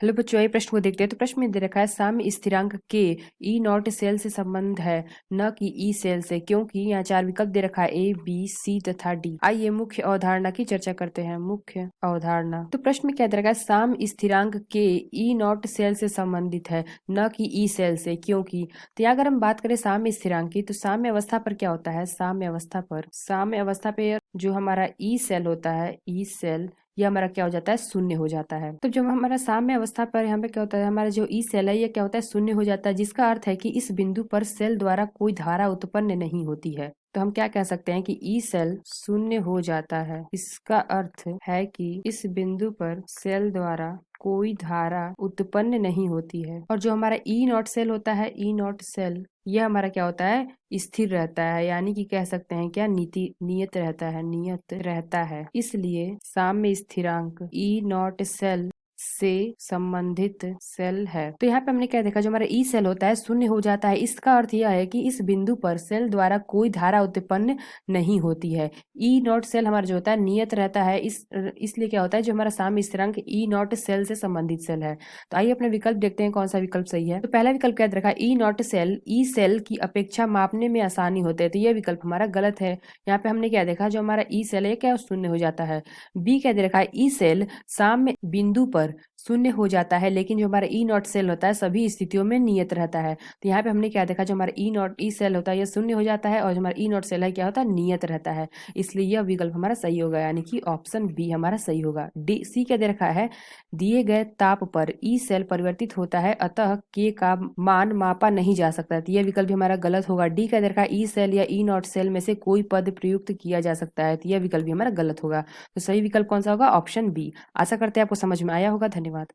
Hello बच्चों, आइए प्रश्न को देखते हैं। तो प्रश्न में दे रखा है साम्य स्थिरांक के ई नॉट सेल से संबंध है न कि ई सेल से, क्योंकि यहाँ चार विकल्प दे रखा है ए, बी, सी तथा डी। आइए मुख्य अवधारणा की चर्चा करते हैं। मुख्य अवधारणा, तो प्रश्न में क्या दे रखा है, साम्य स्थिरांक के ई नॉट सेल से संबंधित है न कि ई सेल से, क्योंकि। तो यहाँ अगर हम बात करें साम्य स्थिरांक की, तो साम्य अवस्था पर क्या होता है, साम्य अवस्था पे जो हमारा ई सेल होता है, ई सेल, ये हमारा क्या हो जाता है, शून्य हो जाता है। तो जब हमारा साम्य अवस्था पर यहाँ पे क्या होता है, हमारा जो ई सेल है ये क्या होता है, शून्य हो जाता है, जिसका अर्थ है कि इस बिंदु पर सेल द्वारा कोई धारा उत्पन्न नहीं होती है। तो हम क्या कह सकते हैं कि ई सेल शून्य हो जाता है। इसका अर्थ है कि इस बिंदु पर सेल द्वारा कोई धारा उत्पन्न नहीं होती है। और जो हमारा ई नॉट सेल होता है, ई नॉट सेल, यह हमारा क्या होता है, स्थिर रहता है, यानी कि कह सकते हैं क्या, नियत रहता है। इसलिए साम्य स्थिरांक ई नॉट सेल से संबंधित सेल है। तो यहाँ पे हमने क्या देखा, जो हमारा ई सेल होता है शून्य हो जाता है। इसका अर्थ यह है कि इस बिंदु पर सेल द्वारा कोई धारा उत्पन्न नहीं होती है। ई नॉट सेल हमारा जो होता है नियत रहता है, इसलिए क्या होता है, जो हमारा साम्य स्थिरांक ई नॉट सेल से संबंधित सेल है। तो आइए अपने विकल्प देखते हैं कौन सा विकल्प सही है। तो पहला विकल्प क्या दे रखा है, ई नॉट सेल ई सेल की अपेक्षा मापने में आसानी होते हैं। तो यह विकल्प हमारा गलत है। यहाँ पे हमने क्या देखा, जो हमारा ई सेल है क्या शून्य हो जाता है। बी क्या दे रखा है, ई सेल साम्य बिंदु पर शून्य हो जाता है, लेकिन जो हमारा ई नॉट सेल होता है सभी स्थितियों में नियत रहता है। तो यहाँ पे हमने क्या देखा, जो हमारा ई सेल होता है यह शून्य हो जाता है, और जो हमारा ई नॉट सेल है क्या होता है, नियत रहता है। इसलिए यह विकल्प हमारा सही होगा, यानी कि ऑप्शन बी हमारा सही होगा। डी सी क्या दे रखा है, दिए गए ताप पर ई सेल परिवर्तित होता है, अतः के का मान मापा नहीं जा सकता। तो यह विकल्प भी हमारा गलत होगा। डी क्या दे रखा है, ई सेल या ई नॉट सेल में से कोई पद प्रयुक्त किया जा सकता है। तो यह विकल्प भी हमारा गलत होगा। तो सही विकल्प कौन सा होगा, ऑप्शन बी। आशा करते हैं आपको समझ में आया होगा। धन्यवाद।